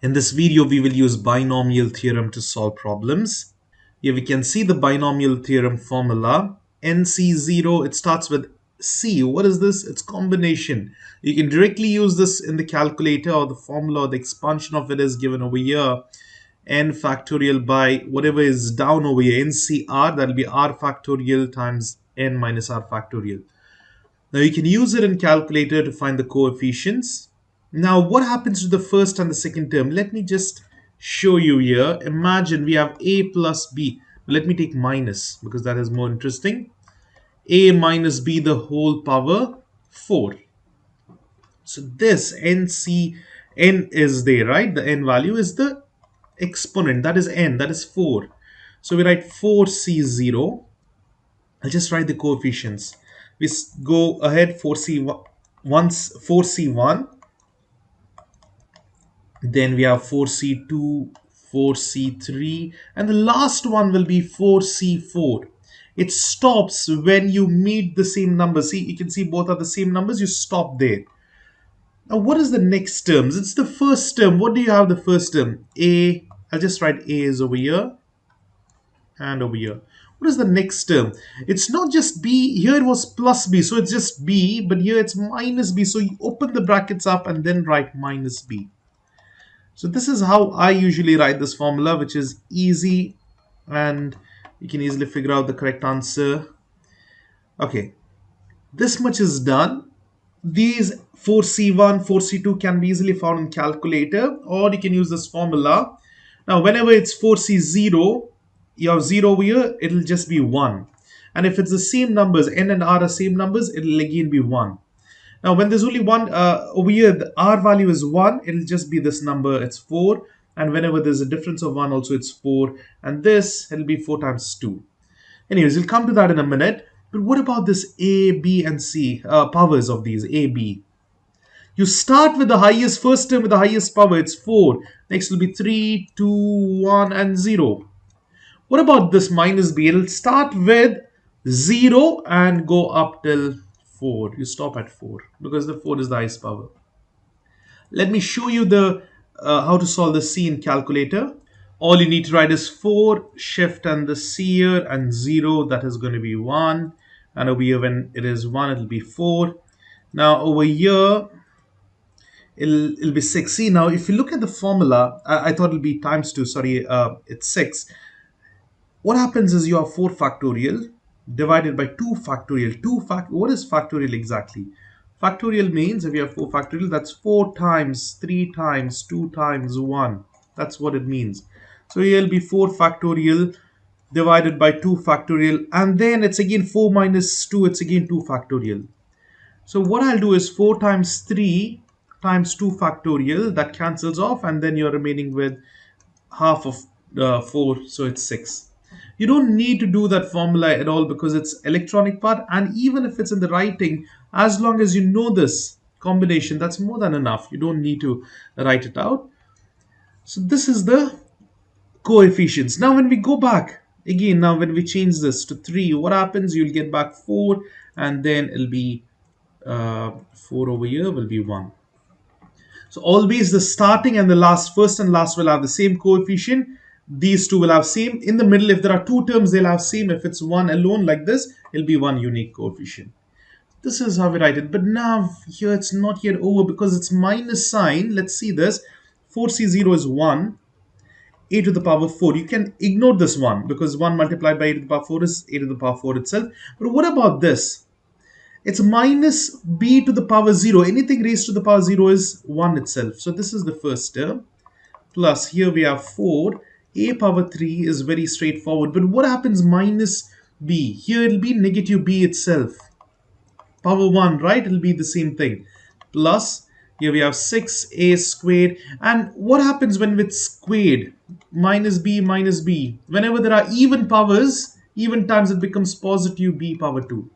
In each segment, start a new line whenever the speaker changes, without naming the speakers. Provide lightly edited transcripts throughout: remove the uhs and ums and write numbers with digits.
In this video, we will use binomial theorem to solve problems. Here we can see the binomial theorem formula. NC0, it starts with C. What is this? It's combination. You can directly use this in the calculator, or the formula or the expansion of it is given over here. N factorial by whatever is down over here, NCR, that will be R factorial times N minus R factorial. Now you can use it in calculator to find the coefficients. Now what happens to the first and the second term? Let me just show you here. Imagine we have a plus b. Let me take minus because that is more interesting. A minus b the whole power 4. So this n is there, right? The n value is the exponent. That is n. That is 4. So we write 4c0. I'll just write the coefficients. We go ahead 4c1, then we have 4c2, 4c3, and the last one will be 4c4. It stops when you meet the same number. See, you can see both are the same numbers. You stop there. Now, what is the next terms? It's the first term. What do you have the first term? A. I'll just write A is over here and over here. What is the next term? It's not just b. Here it was plus b, so it's just b, but here it's minus b. So you open the brackets up and then write minus b. So this is how I usually write this formula, which is easy and you can easily figure out the correct answer. Okay, this much is done. These 4c1, 4c2 can be easily found in calculator, or you can use this formula. Now whenever it's 4c0, you have 0 over here, it'll just be 1. And if it's the same numbers, n and r are same numbers, it'll again be 1. Now when there's only one over here, the r value is 1, it'll just be this number, it's 4. And whenever there's a difference of 1 also, it's 4. And this, it'll be 4 times 2. Anyways, we'll come to that in a minute. But what about this a, b, and c, powers of these, a, b? You start with the highest, first term with the highest power, it's 4. Next will be 3, 2, 1, and 0. What about this minus b? It'll start with 0 and go up till 4. You stop at 4 because the 4 is the highest power. Let me show you the how to solve the c in calculator. All you need to write is 4, shift and the c here, and 0, that is going to be 1. And over here when it is 1, it'll be 4. Now over here, it'll be 6. See, now if you look at the formula, I thought it'll be times 2, sorry, it's 6. What happens is you have 4 factorial divided by 2 factorial. What is factorial exactly? Factorial means if you have 4 factorial, that's 4 times 3 times 2 times 1. That's what it means. So here will be 4 factorial divided by 2 factorial, and then it's again 4 minus 2, it's again 2 factorial. So what I'll do is 4 times 3 times 2 factorial, that cancels off, and then you're remaining with half of 4, so it's 6. You don't need to do that formula at all because it's electronic part, and even if it's in the writing, as long as you know this combination, that's more than enough. You don't need to write it out. So this is the coefficients. Now when we go back, again, now when we change this to 3, what happens? You'll get back 4, and then it'll be 4 over here will be 1. So always the starting and the last, first and last will have the same coefficient. These two will have same. In the middle, if there are 2 terms, they'll have same. If it's 1 alone like this, it'll be 1 unique coefficient. This is how we write it. But now here it's not yet over because it's minus sign. Let's see this. 4c0 is 1. A to the power 4. You can ignore this 1 because 1 multiplied by a to the power 4 is a to the power 4 itself. But what about this? It's minus b to the power 0. Anything raised to the power 0 is 1 itself. So this is the first term. Plus here we have 4. A power 3 is very straightforward. But what happens minus b? Here it will be negative b itself. Power 1, right? It will be the same thing. Plus, here we have 6a squared. And what happens when it's squared? Minus b minus b. Whenever there are even powers, even times, it becomes positive b power 2.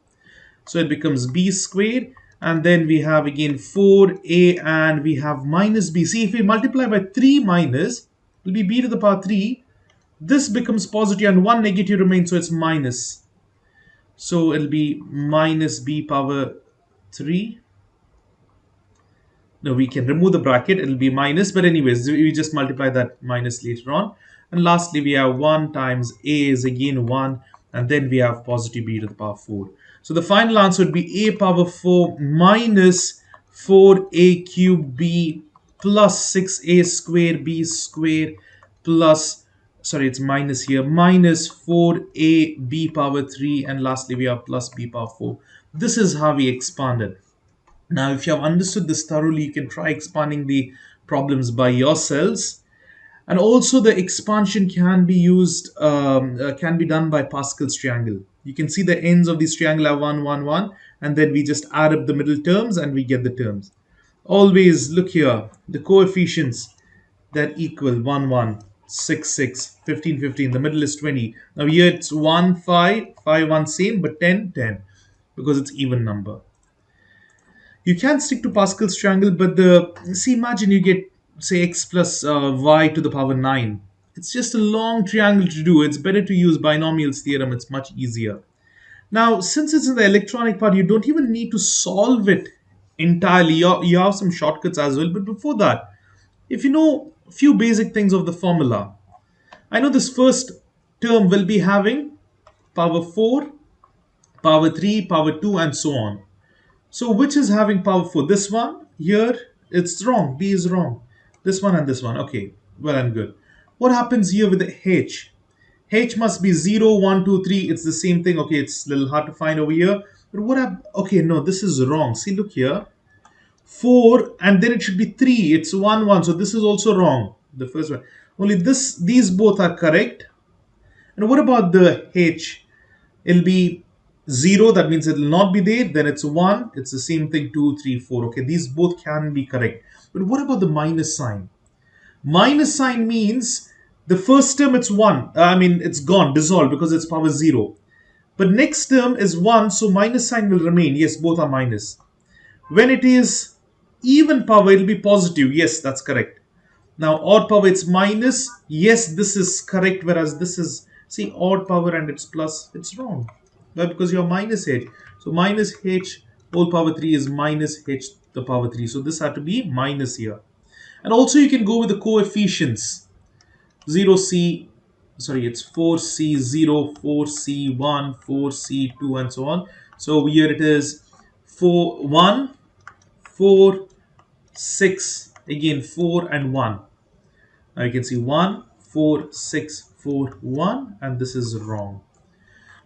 So it becomes b squared. And then we have again 4a and we have minus b. See, if we multiply by 3 minus, it will be b to the power 3. This becomes positive and 1 negative remains, so it's minus. So it'll be minus b power 3. No, we can remove the bracket, it'll be minus, but anyways, we just multiply that minus later on. And lastly, we have 1 times a is again 1, and then we have positive b to the power 4. So the final answer would be a power 4 minus 4a cube b plus 6a square b square plus, sorry, it's minus here, minus 4a b power 3, and lastly we have plus b power 4. This is how we expanded. Now, if you have understood this thoroughly, you can try expanding the problems by yourselves. And also the expansion can be used, can be done by Pascal's triangle. You can see the ends of this triangle are 1, 1, 1, and then we just add up the middle terms and we get the terms. Always look here, the coefficients that equal 1, 1, 6, 6, 15, 15, the middle is 20. Now here it's 1, 5, 5, 1 same, but 10, 10, because it's even number. You can stick to Pascal's triangle, but imagine you get, say, x plus y to the power 9. It's just a long triangle to do. It's better to use binomials theorem. It's much easier. Now, since it's in the electronic part, you don't even need to solve it entirely. You have some shortcuts as well. But before that, if you know a few basic things of the formula, I know this first term will be having power 4, power 3, power 2, and so on. So which is having power 4? This one here, it's wrong. B is wrong. This one and this one. Okay, well and good. What happens here with the H? H must be 0, 1, 2, 3. It's the same thing. Okay, it's a little hard to find over here. But what okay, no, this is wrong. See, look here. 4 and then it should be 3. It's 1, 1. So this is also wrong. The first one. Only these both are correct. And what about the H? It'll be 0, that means it will not be there. Then it's 1, it's the same thing, 2, 3, 4. Okay, these both can be correct. But what about the minus sign? Minus sign means the first term it's 1. It's gone, dissolved, because it's power 0. But next term is 1, so minus sign will remain. Yes, both are minus. When it is even power, it will be positive. Yes, that's correct. Now, odd power, it's minus. Yes, this is correct, whereas this is, see, odd power and it's plus. It's wrong. Why? Because you have minus h. So minus h whole power 3 is minus h the power 3. So this had to be minus here. And also you can go with the coefficients. 0c, sorry, it's 4c0, 4c1, 4c2, and so on. So here it is 4, 1, 4, 6, again 4 and 1. Now you can see 1, 4, 6, 4, 1, and this is wrong.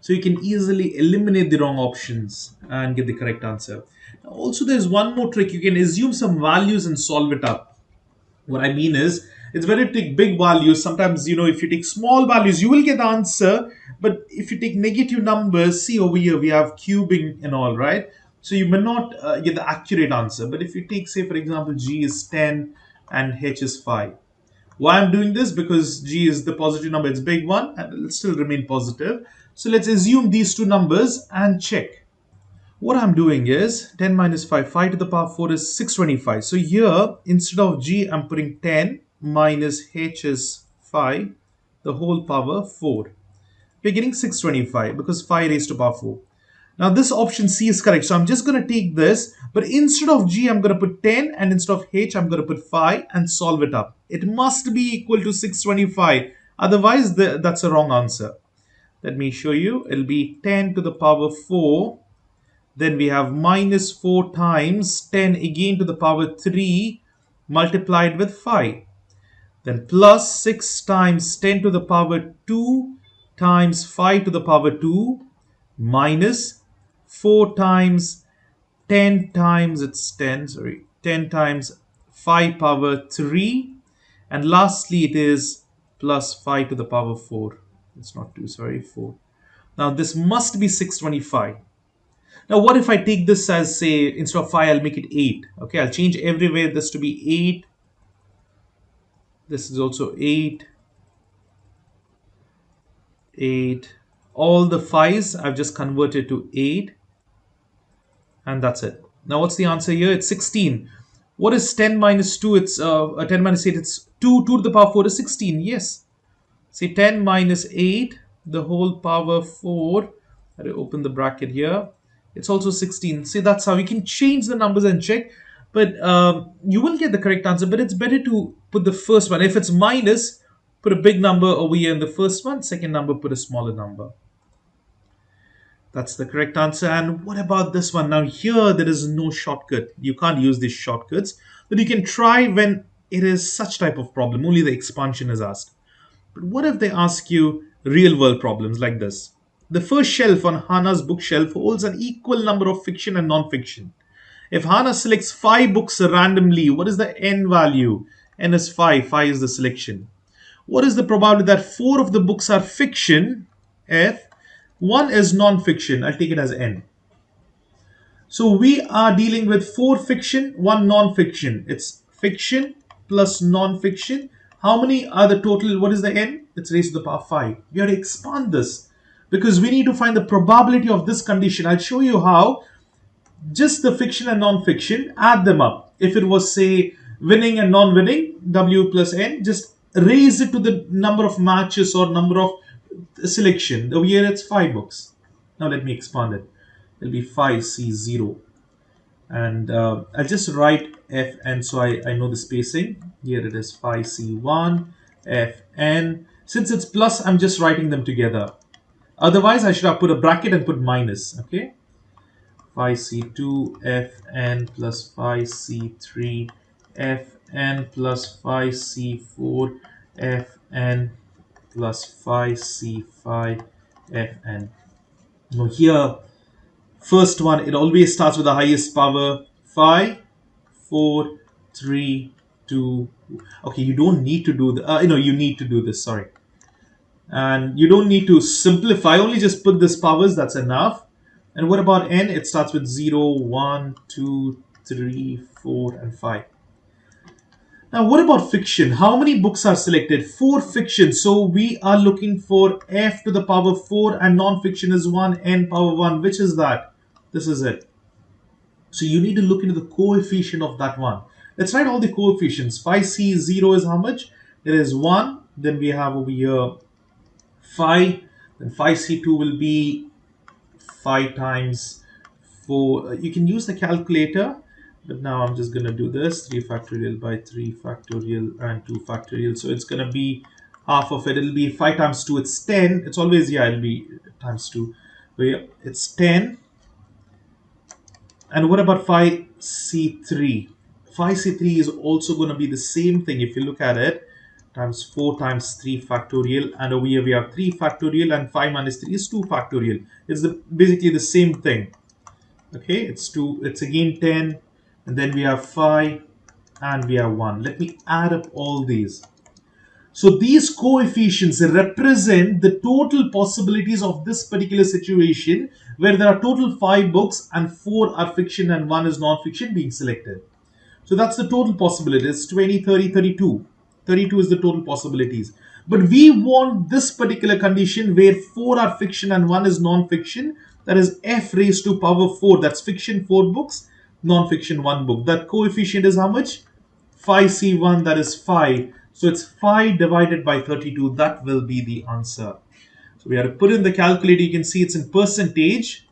So you can easily eliminate the wrong options and get the correct answer. Now also there's one more trick. You can assume some values and solve it up. What I mean is, it's better to take big values. Sometimes, if you take small values, you will get the answer. But if you take negative numbers, see over here, we have cubing and all, right? So you may not get the accurate answer. But if you take, say, for example, G is 10 and H is 5. Why I'm doing this? Because G is the positive number, it's big one, and it'll still remain positive. So let's assume these two numbers and check. What I'm doing is 10 minus 5, 5 to the power 4 is 625. So here, instead of G, I'm putting 10 minus H is 5, the whole power 4. We're getting 625 because 5 raised to power 4. Now this option C is correct. So I'm just going to take this, but instead of G, I'm going to put 10, and instead of H, I'm going to put 5 and solve it up. It must be equal to 625. Otherwise, that's a wrong answer. Let me show you. It'll be 10 to the power 4. Then we have minus 4 times 10 again to the power 3 multiplied with 5. Then plus 6 times 10 to the power 2 times 5 to the power 2 minus 4 times 10 times, it's 10, sorry, 10 times 5 power 3. And lastly, it is plus 5 to the power 4. It's not 2, sorry, 4. Now this must be 625. Now what if I take this as, say, instead of 5, I'll make it 8. Okay, I'll change everywhere this to be 8. This is also 8. 8. All the 5s I've just converted to 8. And that's it. Now what's the answer here? It's 16. What is 10 minus 2? It's 10 minus 8. It's 2. 2 to the power 4 is 16. Yes. Say 10 minus 8, the whole power 4. I'll open the bracket here. It's also 16. See, that's how you can change the numbers and check. But you will get the correct answer, but it's better to put the first one. If it's minus, put a big number over here in the first one. Second number, put a smaller number. That's the correct answer. And what about this one? Now here there is no shortcut. You can't use these shortcuts, but you can try when it is such type of problem. Only the expansion is asked. But what if they ask you real world problems like this? The first shelf on Hana's bookshelf holds an equal number of fiction and non-fiction. If Hana selects 5 books randomly, what is the n value? N is 5. 5 is the selection. What is the probability that 4 of the books are fiction? F. 1 is non-fiction. I'll take it as n. So we are dealing with 4 fiction, 1 non-fiction. It's fiction plus non-fiction. How many are the total? What is the n? It's raised to the power 5. We have to expand this because we need to find the probability of this condition. I'll show you how. Just the fiction and non-fiction, add them up. If it was, say, winning and non-winning, W plus N, just raise it to the number of matches or number of selection. Over here it's 5 books. Now let me expand it. It'll be 5C0. And I'll just write Fn so I know the spacing. Here it is 5C1, Fn. Since it's plus, I'm just writing them together. Otherwise, I should have put a bracket and put minus. Okay. 5C2 Fn plus 5C3 Fn plus 5C4 Fn plus 5C5 Fn. Now here, first one, it always starts with the highest power. 5, 4, 3, 2. Okay, you don't need to do the, you need to do this, sorry. And you don't need to simplify, only just put this powers, that's enough. And what about n? It starts with 0, 1, 2, 3, 4, and 5. Now, what about fiction? How many books are selected? 4 fiction. So we are looking for f to the power 4 and non-fiction is 1, n power 1. Which is that? This is it. So you need to look into the coefficient of that one. Let's write all the coefficients. 5C0 is how much? It is 1. Then we have over here 5. Then 5C2 will be 5 times 4. You can use the calculator, but now I'm just going to do this. 3 factorial by 3 factorial and 2 factorial. So it's going to be half of it. It'll be 5 times 2. It's 10. It's always, yeah, it'll be times 2. So yeah, it's 10. And what about 5C3? 5C3 is also going to be the same thing. If you look at it, times 4 times 3 factorial, and over here we have 3 factorial, and 5 minus 3 is 2 factorial. It's basically the same thing. Okay, it's 2, it's again 10, and then we have 5, and we have 1. Let me add up all these. So these coefficients represent the total possibilities of this particular situation where there are total 5 books and 4 are fiction and 1 is non-fiction being selected. So that's the total possibilities, 20, 30, 32. 32 is the total possibilities. But we want this particular condition where 4 are fiction and 1 is non-fiction. That is f raised to power 4. That's fiction 4 books, non-fiction 1 book. That coefficient is how much? 5C1, that is 5. So it's 5 divided by 32. That will be the answer. So we have to put in the calculator. You can see it's in percentage.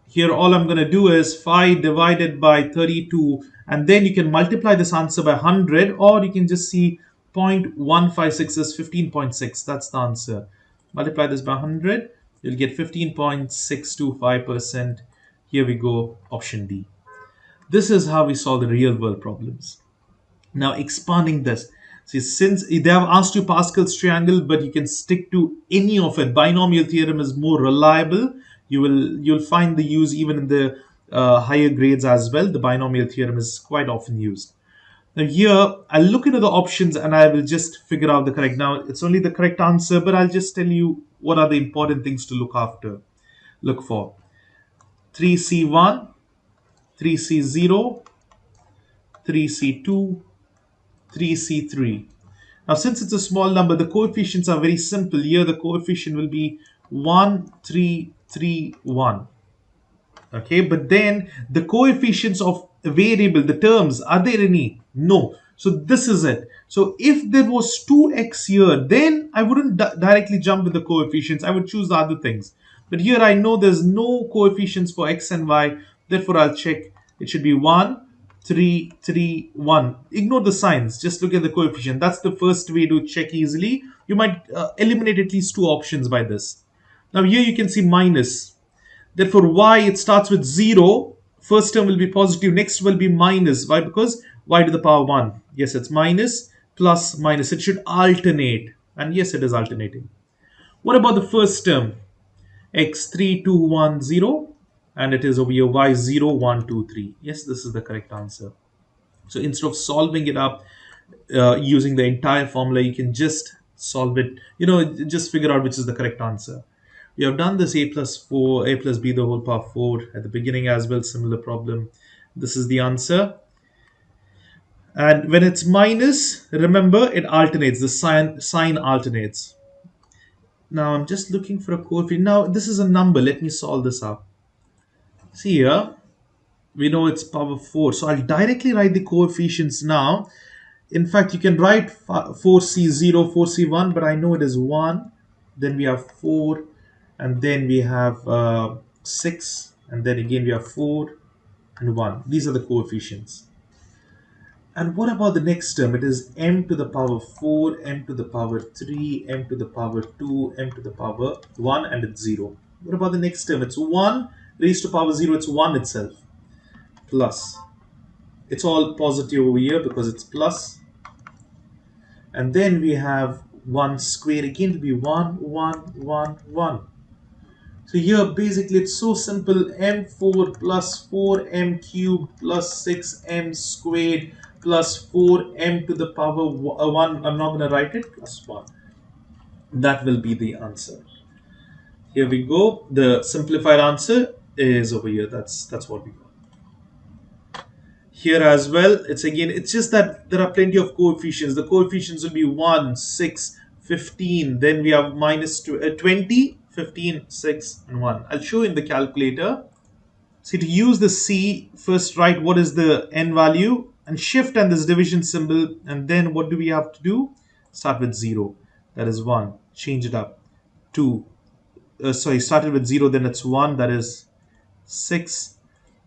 Here all I'm going to do is 5 divided by 32. And then you can multiply this answer by 100. Or you can just see 0.156 is 15.6. That's the answer. Multiply this by 100. You'll get 15.625%. Here we go. Option D. This is how we solve the real world problems. Now expanding this. See, since they have asked you Pascal's triangle, but you can stick to any of it. Binomial theorem is more reliable. You'll find the use even in the higher grades as well. The binomial theorem is quite often used. Now here, I'll look into the options and I will just figure out the correct. Now, it's only the correct answer, but I'll just tell you what are the important things to look for. 3C1, 3C0, 3C2, 3C3. Now, since it's a small number, the coefficients are very simple. Here, the coefficient will be 1, 3, 3, 1. Okay, but then the coefficients of a variable, the terms, are there any? No. So this is it. So if there was 2x here, then I wouldn't directly jump with the coefficients. I would choose the other things. But here I know there's no coefficients for x and y. Therefore, I'll check. It should be 1, 3, 3, 1. Ignore the signs. Just look at the coefficient. That's the first way to check easily. You might eliminate at least two options by this. Now here you can see minus. Therefore, y, it starts with 0. First term will be positive. Next will be minus. Why? Because y to the power 1. Yes, it's minus, plus, minus. It should alternate. And yes, it is alternating. What about the first term? X 3, 2, 1, 0. And it is over here y 0, 1, 2, 3. Yes, this is the correct answer. So instead of solving it up using the entire formula, you can just solve it, just figure out which is the correct answer. We have done this a plus 4, a plus b the whole power 4 at the beginning as well, similar problem. This is the answer. And when it's minus, remember it alternates, the sign alternates. Now I'm just looking for a coefficient. Now this is a number, let me solve this up. See here, we know it's power 4. So I'll directly write the coefficients now. In fact, you can write 4C0, 4C1, but I know it is 1. Then we have 4, and then we have 6, and then again we have 4 and 1. These are the coefficients. And what about the next term? It is m to the power 4, m to the power 3, m to the power 2, m to the power 1, and it's 0. What about the next term? It's 1 raised to power 0, it's 1 itself, plus. It's all positive over here because it's plus. And then we have 1 square, again it will be 1, 1, 1, 1. So here basically it's so simple, m4 plus 4m cubed plus 6m squared plus 4m to the power 1, I'm not going to write it, plus 1. That will be the answer. Here we go, the simplified answer is over here, that's what we got. Here as well, it's just that there are plenty of coefficients. The coefficients will be 1, 6, 15. Then we have minus 20, 15, 6, and 1. I'll show you in the calculator. See, to use the C, first write what is the n value and shift and this division symbol. And then what do we have to do? Start with 0. That is 1. Change it up. 2. Started with 0, then it's 1. That is 6.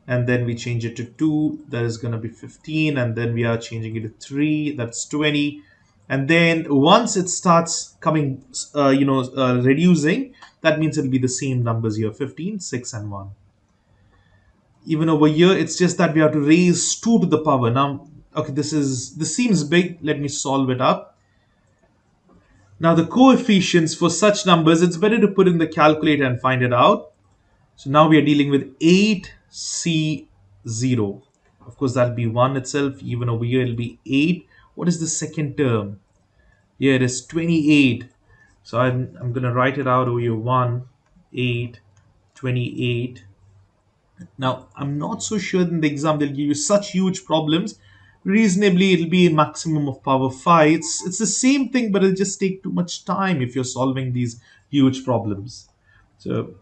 And then we change it to 2, that is going to be 15, and then we are changing it to 3, that's 20. And then once it starts coming, reducing, that means it'll be the same numbers here, 15, 6, and 1. Even over here, it's just that we have to raise 2 to the power. Now, okay, this seems big. Let me solve it up. Now, the coefficients for such numbers, it's better to put in the calculator and find it out. So now we are dealing with 8C0. Of course, that'll be 1 itself. Even over here, it'll be 8. What is the second term? Here it is 28. So I'm going to write it out over here. 1, 8, 28. Now, I'm not so sure in the exam they'll give you such huge problems. Reasonably, it'll be a maximum of power 5. It's the same thing, but it'll just take too much time if you're solving these huge problems. So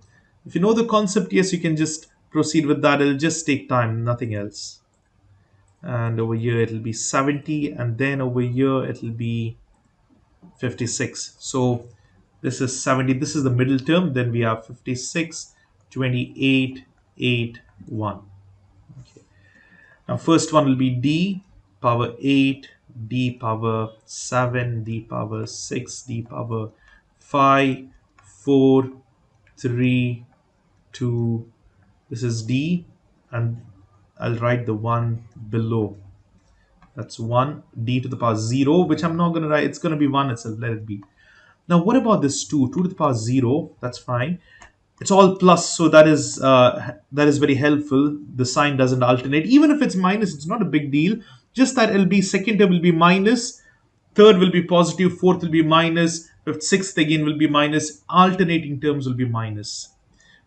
if you know the concept, yes, you can just proceed with that. It'll just take time, nothing else. And over here, it'll be 70. And then over here, it'll be 56. So this is 70. This is the middle term. Then we have 56, 28, 8, 1. Okay. Now, first one will be d power 8, d power 7, d power 6, d power 5, 4, 3, 2. This is d, and I'll write the 1 below. That's 1, d to the power 0, which I'm not going to write. It's going to be 1 itself. Let it be. Now, what about this 2? 2 to the power 0. That's fine. It's all plus, so that is very helpful. The sign doesn't alternate. Even if it's minus, it's not a big deal. Just that it'll be second term will be minus, third will be positive, fourth will be minus, fifth, sixth again will be minus. Alternating terms will be minus.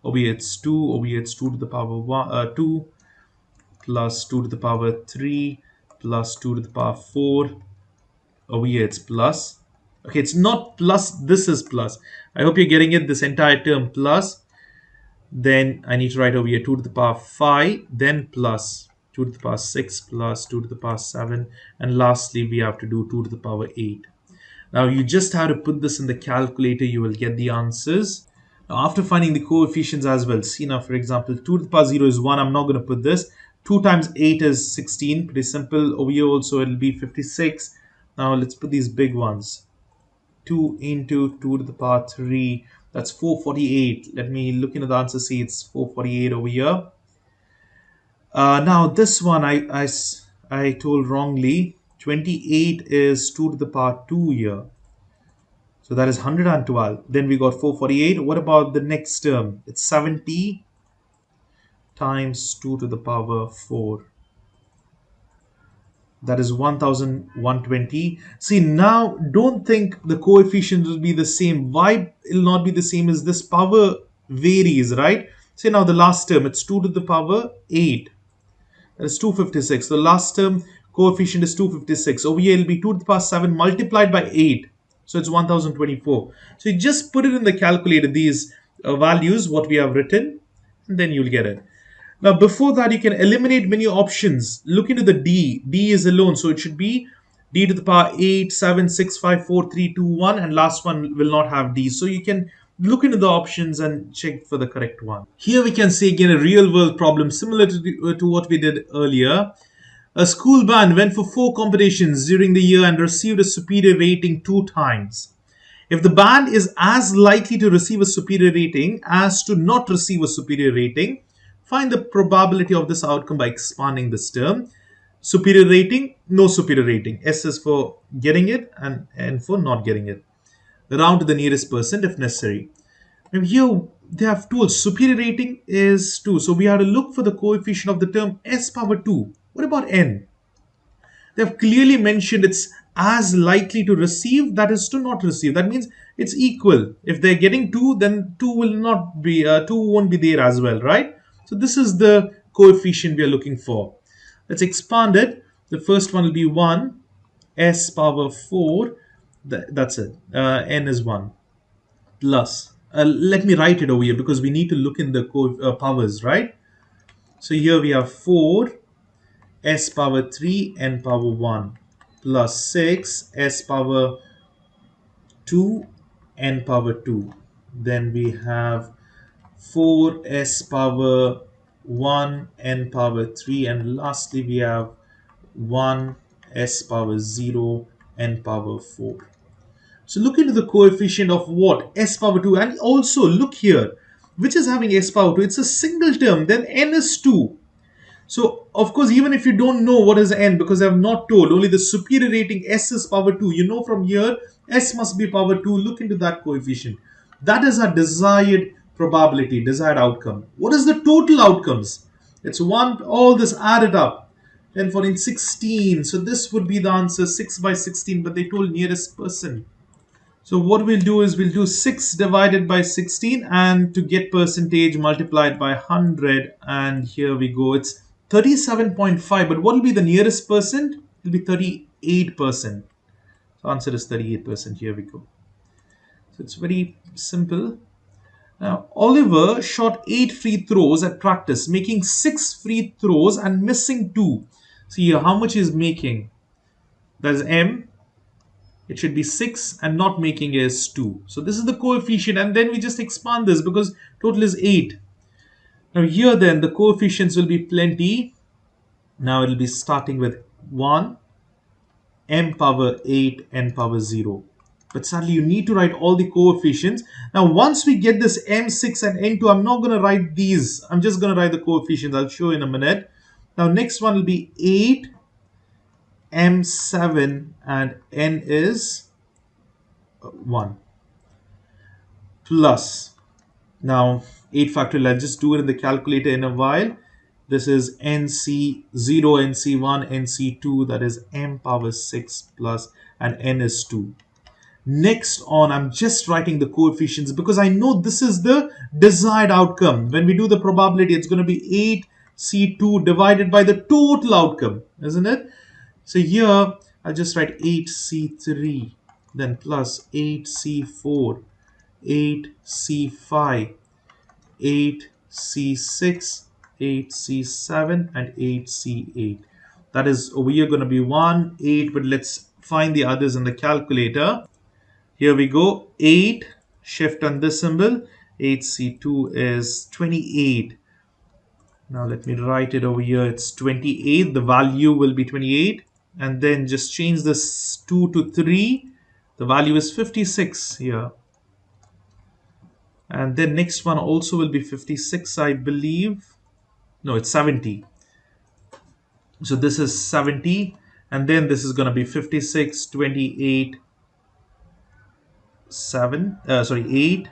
Over here it's 2. Over here it's 2 to the power 2 plus 2 to the power 3 plus 2 to the power 4. Over here it's plus. Okay, it's not plus. This is plus. I hope you're getting it. This entire term plus. Then I need to write over here 2 to the power 5, then plus 2 to the power 6 plus 2 to the power 7, and lastly we have to do 2 to the power 8. Now you just have to put this in the calculator, you will get the answers. Now after finding the coefficients as well, see now for example 2 to the power 0 is 1, I'm not going to put this. 2 times 8 is 16. Pretty simple. Over here also it'll be 56. Now let's put these big ones. 2 into 2 to the power 3. That's 448. Let me look into the answer. See, it's 448 over here. Now this one I told wrongly. 28 is 2 to the power 2 here. So that is 112. Then we got 448. What about the next term? It's 70 times 2 to the power 4. That is 1120. See, now don't think the coefficient will be the same. Why it will not be the same is this power varies, right? Say now the last term, it's 2 to the power 8. That is 256. The last term coefficient is 256. Over here it will be 2 to the power 7 multiplied by 8. So it's 1024. So you just put it in the calculator, these values, what we have written, and then you'll get it. Now, before that, you can eliminate many options. Look into the D. D is alone, so it should be D to the power 8, 7, 6, 5, 4, 3, 2, 1, and last one will not have D. So you can look into the options and check for the correct one. Here we can see again a real world problem similar to what we did earlier. A school band went for 4 competitions during the year and received a superior rating 2 times. If the band is as likely to receive a superior rating as to not receive a superior rating, find the probability of this outcome by expanding this term. Superior rating, no superior rating. S is for getting it and N for not getting it. Round to the nearest percent if necessary. Now here they have told superior rating is 2. So we have to look for the coefficient of the term S power 2. What about N? They have clearly mentioned it's as likely to receive, that is to not receive. That means it's equal. If they're getting 2, then 2 will not be 2 won't be there as well, right? So this is the coefficient we are looking for. Let's expand it. The first one will be 1, S power 4. That's it. N is 1 plus. Let me write it over here because we need to look in the powers, right? So here we have 4, S power 3, N power 1 plus 6, S power 2, N power 2. Then we have 4s power 1, n power 3, and lastly we have 1s power 0, n power 4. So look into the coefficient of what? S power 2, and also look here, which is having s power 2? It's a single term, then n is 2. So, of course, even if you don't know what is n, because I have not told, only the superior rating S is power 2. You know from here, S must be power 2. Look into that coefficient. That is our desired probability, desired outcome. What is the total outcomes? It's 1, all this added up. 10, 14, 16. So this would be the answer, 6 by 16, but they told nearest person. So what we'll do is we'll do 6 divided by 16, and to get percentage multiplied by 100, and here we go. It's 37.5, but what will be the nearest percent? It will be 38%. So answer is 38%. Here we go. So it's very simple. Now, Oliver shot 8 free throws at practice, making 6 free throws and missing 2. See here, how much is making? That is M. It should be 6 and not making is 2. So this is the coefficient, and then we just expand this because total is 8. Now here then the coefficients will be plenty. Now it will be starting with 1, m power 8, n power 0. But sadly you need to write all the coefficients. Now once we get this m6 and n2, I'm not going to write these. I'm just going to write the coefficients. I'll show you in a minute. Now next one will be 8, m7, and n is 1 plus. Now 8 factorial, I'll just do it in the calculator in a while. This is NC0, NC1, NC2, that is m power 6 plus, and n is 2. Next on, I'm just writing the coefficients because I know this is the desired outcome. When we do the probability, it's going to be 8C2 divided by the total outcome, isn't it? So here, I'll just write 8C3, then plus 8C4, 8C5, 8C6, 8C7, and 8C8. That is over here going to be 1, 8, but let's find the others in the calculator. Here we go, 8, shift on this symbol, 8C2 is 28. Now let me write it over here. It's 28. The value will be 28. And then just change this 2 to 3. The value is 56 here. And then next one also will be 56, I believe. No, it's 70. So this is 70. And then this is going to be 56, 28, 8,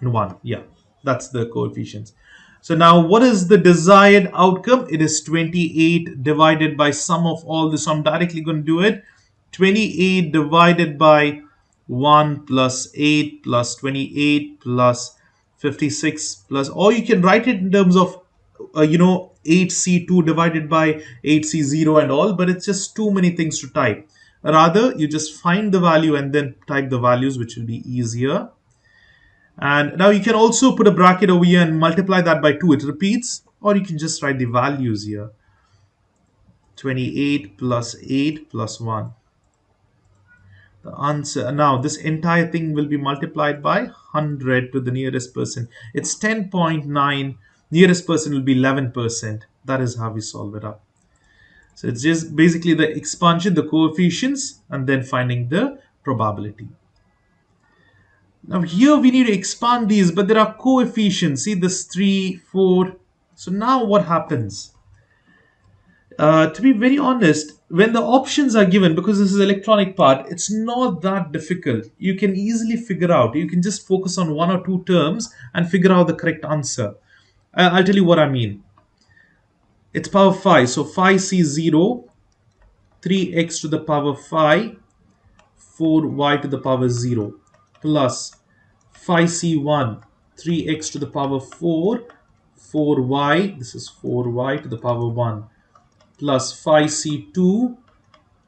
and 1. Yeah, that's the coefficients. So now what is the desired outcome? It is 28 divided by sum of all this. So I'm directly going to do it. 28 divided by 1 plus 8 plus 28 plus 56 plus, or you can write it in terms of 8C2 divided by 8C0 and all, but it's just too many things to type. Rather, you just find the value and then type the values, which will be easier. And now you can also put a bracket over here and multiply that by 2. It repeats, or you can just write the values here. 28 plus 8 plus 1. The answer, now this entire thing will be multiplied by 100 to the nearest person. It's 10.9. Nearest person will be 11%. That is how we solve it up. So it's just basically the expansion, the coefficients, and then finding the probability. Now here we need to expand these, but there are coefficients. See this 3, 4. So now what happens? To be very honest, when the options are given, because this is electronic part, it's not that difficult. You can easily figure out. You can just focus on 1 or 2 terms and figure out the correct answer. I'll tell you what I mean. It's power 5. So 5C0, 3x to the power 5, 4y to the power 0, plus 5C1, 3x to the power 4, 4y, this is 4y to the power 1, plus 5C2,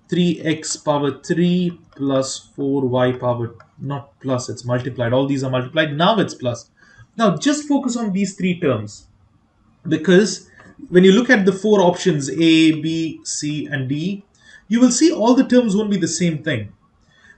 3x power 3 plus 4y power, not plus, it's multiplied. All these are multiplied. Now it's plus. Now just focus on these 3 terms, because when you look at the 4 options A, B, C, and D, you will see all the terms won't be the same thing.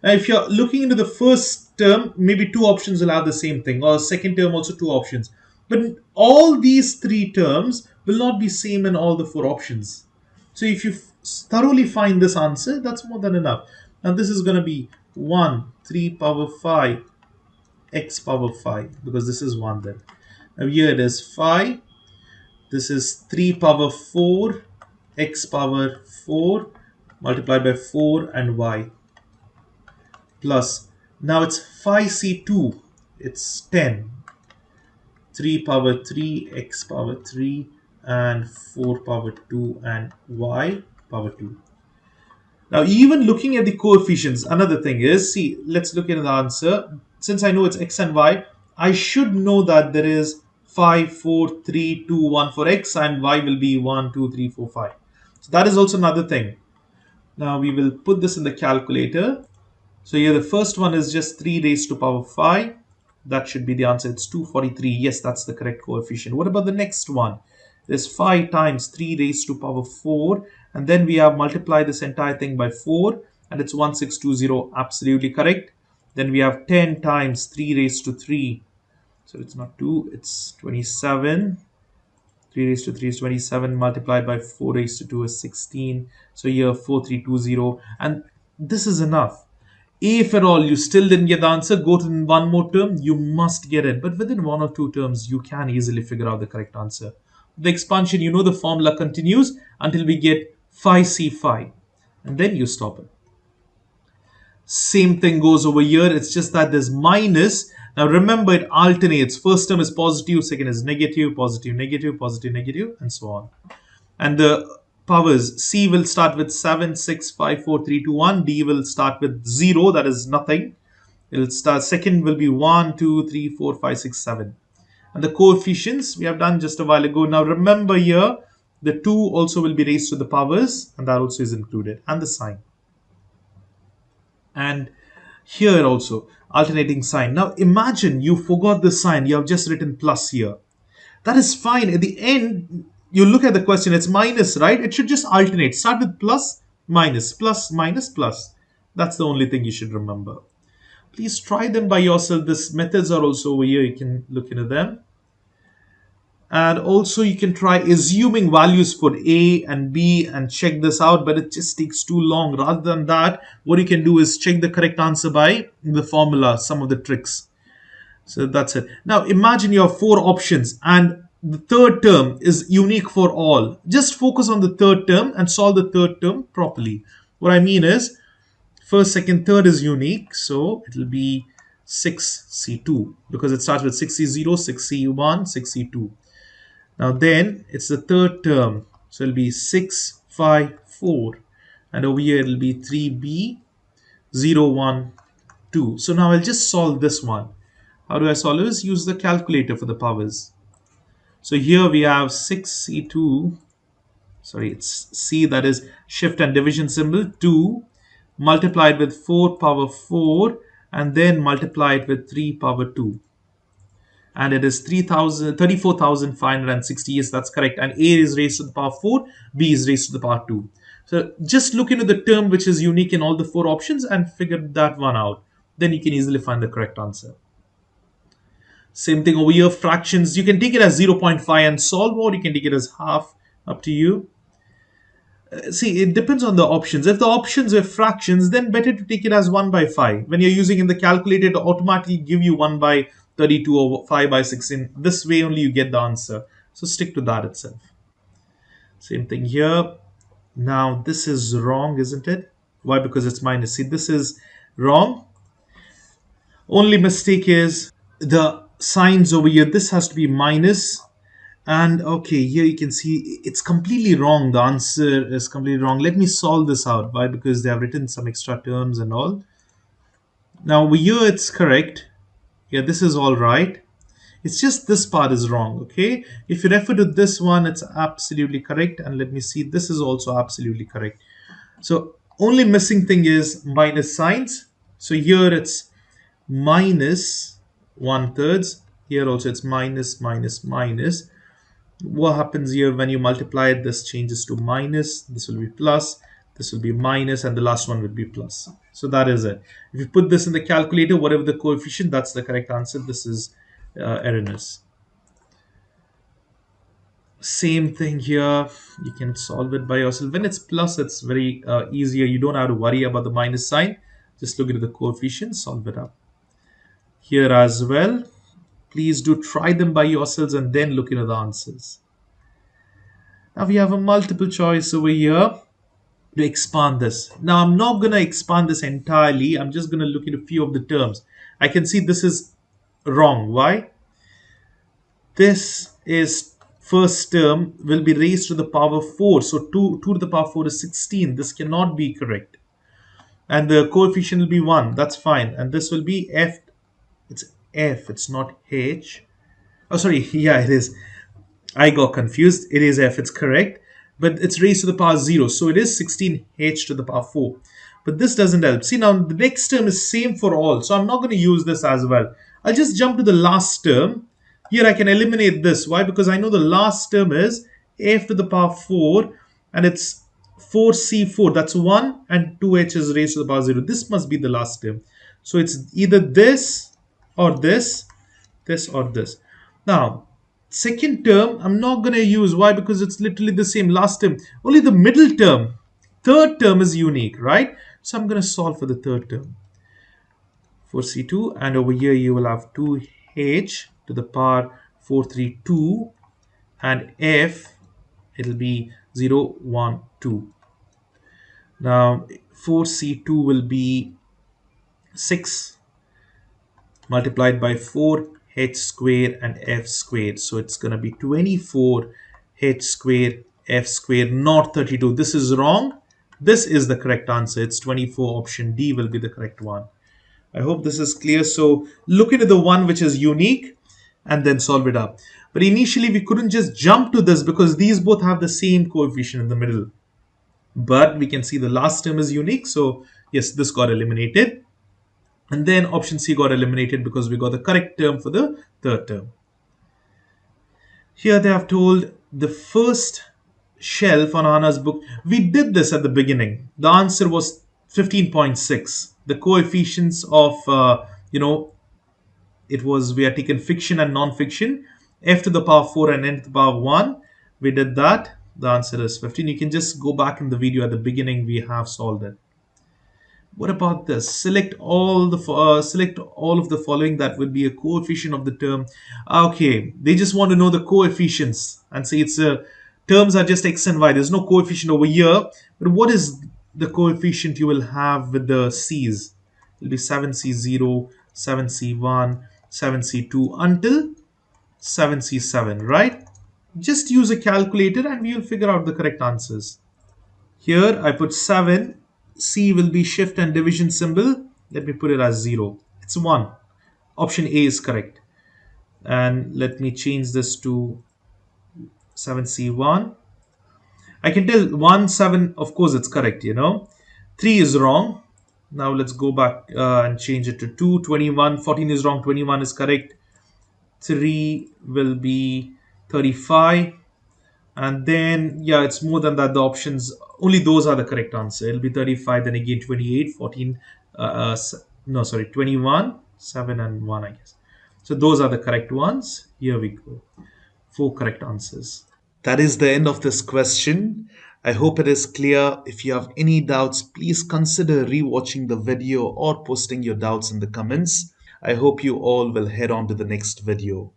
Now, if you're looking into the first term, maybe 2 options will have the same thing, or second term also 2 options. But all these 3 terms will not be same in all the 4 options. So if you thoroughly find this answer, that's more than enough. Now this is going to be 1, 3 power 5, x power 5, because this is 1 then. Now here it is 5. This is 3 power 4, x power 4, multiplied by 4 and y. Plus, now it's 5C2, it's 10. 3 power 3, x power 3, and 4 power 2, and y power 2. Now, even looking at the coefficients, another thing is, see, let's look at the answer. Since I know it's x and y, I should know that there is 5, 4, 3, 2, 1 for x, and y will be 1, 2, 3, 4, 5. So that is also another thing. Now, we will put this in the calculator. So here the first one is just 3 raised to power 5. That should be the answer. It's 243. Yes, that's the correct coefficient. What about the next one? There's 5 times 3 raised to power 4. And then we have multiplied this entire thing by 4. And it's 1620. Absolutely correct. Then we have 10 times 3 raised to 3. So it's not 2. It's 27. 3 raised to 3 is 27. Multiplied by 4 raised to 2 is 16. So here 4320. And this is enough. If at all you still didn't get the answer, go to one more term, you must get it. But within 1 or 2 terms, you can easily figure out the correct answer. The expansion, you know the formula continues until we get 5C5. And then you stop it. Same thing goes over here. It's just that there's minus. Now remember, it alternates. First term is positive, second is negative, positive, negative, positive, negative, and so on. And the powers, C will start with 7, 6, 5, 4, 3, 2, 1. D will start with 0, that is nothing. It'll start, second will be 1, 2, 3, 4, 5, 6, 7. And the coefficients we have done just a while ago. Now remember here, the 2 also will be raised to the powers, and that also is included, and the sign. And here also, alternating sign. Now imagine you forgot the sign, you have just written plus here. That is fine. At the end, you look at the question, it's minus, right? It should just alternate. Start with plus, minus, plus, minus, plus. That's the only thing you should remember. Please try them by yourself. These methods are also over here. You can look into them. And also you can try assuming values for A and B and check this out, but it just takes too long. Rather than that, what you can do is check the correct answer by the formula, some of the tricks. So that's it. Now imagine you have four options and the third term is unique for all. Just focus on the third term and solve the third term properly. What I mean is first, second, third is unique. So it will be 6C2 because it starts with 6C0, 6C1, 6C2. Now then it's the third term. So it'll be 6, 5, 4. And over here it'll be 3B, 0, 1, 2. So now I'll just solve this one. How do I solve this? Use the calculator for the powers. So here we have 6C2, sorry, it's C, that is shift and division symbol, 2 multiplied with 4 power 4 and then multiplied with 3 power 2. And it is 34,560. Yes, that's correct. And A is raised to the power 4, B is raised to the power 2. So just look into the term which is unique in all the four options and figure that one out. Then you can easily find the correct answer. Same thing over here, fractions. You can take it as 0.5 and solve, or you can take it as half, up to you. See, it depends on the options. If the options were fractions, then better to take it as 1 by 5. When you're using in the calculator, it automatically give you 1 by 32 or 5 by 16. This way only you get the answer. So stick to that itself. Same thing here. Now this is wrong, isn't it? Why? Because it's minus. See, this is wrong. Only mistake is the signs over here. This has to be minus. And okay, here you can see it's completely wrong. The answer is completely wrong. Let me solve this out. Why? Because they have written some extra terms and all. Now over here it's correct. Yeah, this is all right. It's just this part is wrong. Okay, if you refer to this one, it's absolutely correct. And let me see, this is also absolutely correct. So only missing thing is minus signs. So here it's minus 1/3. Here also it's minus, minus, minus. What happens here when you multiply it? This changes to minus, this will be plus, this will be minus, and the last one will be plus. So that is it. If you put this in the calculator, whatever the coefficient, that's the correct answer. This is erroneous. Same thing here, you can solve it by yourself. When it's plus, it's very easier. You don't have to worry about the minus sign. Just look at the coefficient, solve it up. Here as well, please do try them by yourselves and then look into the answers. Now we have a multiple choice over here to expand this. Now I'm not going to expand this entirely. I'm just going to look at a few of the terms. I can see this is wrong. Why? This is first term will be raised to the power 4. So 2 to the power 4 is 16. This cannot be correct. And the coefficient will be 1. That's fine. And this will be F. It's F. It's not H. Oh, sorry. Yeah, it is. I got confused. It is F. It's correct. But it's raised to the power 0. So it is 16H to the power 4. But this doesn't help. See, now the next term is same for all. So I'm not going to use this as well. I'll just jump to the last term. Here I can eliminate this. Why? Because I know the last term is F to the power 4. And it's 4C4. That's 1. And 2H is raised to the power 0. This must be the last term. So it's either this or this, this or this. Now, second term, I'm not going to use. Why? Because it's literally the same last term. Only the middle term, third term is unique, right? So I'm going to solve for the third term. 4C2, and over here you will have 2H to the power 432, and F, it'll be 0, 1, 2. Now 4C2 will be 6 multiplied by 4H squared and F squared. So it's going to be 24H squared F squared, not 32. This is wrong. This is the correct answer. It's 24. Option D will be the correct one. I hope this is clear. So look into the one which is unique and then solve it up. But initially we couldn't just jump to this because these both have the same coefficient in the middle. But we can see the last term is unique. So yes, this got eliminated. And then option C got eliminated because we got the correct term for the third term. Here they have told the first shelf on Anna's book. We did this at the beginning. The answer was 15.6. The coefficients of, it was, we had taken fiction and non-fiction. f to the power 4 and n to the power 1. We did that. The answer is 15. You can just go back in the video at the beginning. We have solved it. What about this? Select all of the following that would be a coefficient of the term. Okay, they just want to know the coefficients and say it's terms are just x and y. There's no coefficient over here. But what is the coefficient you will have with the c's? It'll be 7c0, 7c1, 7c2 until 7c7, right? Just use a calculator and we will figure out the correct answers. Here I put 7. C will be shift and division symbol. Let me put it as 0. It's 1. Option A is correct. And let me change this to 7C1. I can tell 1, 7, of course it's correct, 3 is wrong. Now let's go back and change it to 2. 21, 14 is wrong, 21 is correct. 3 will be 35. And then, yeah, it's more than that. The options, only those are the correct answer. It'll be 35, then again 28, 14, no, sorry, 21, 7 and 1, I guess. So those are the correct ones. Here we go. 4 correct answers. That is the end of this question. I hope it is clear. If you have any doubts, please consider rewatching the video or posting your doubts in the comments. I hope you all will head on to the next video.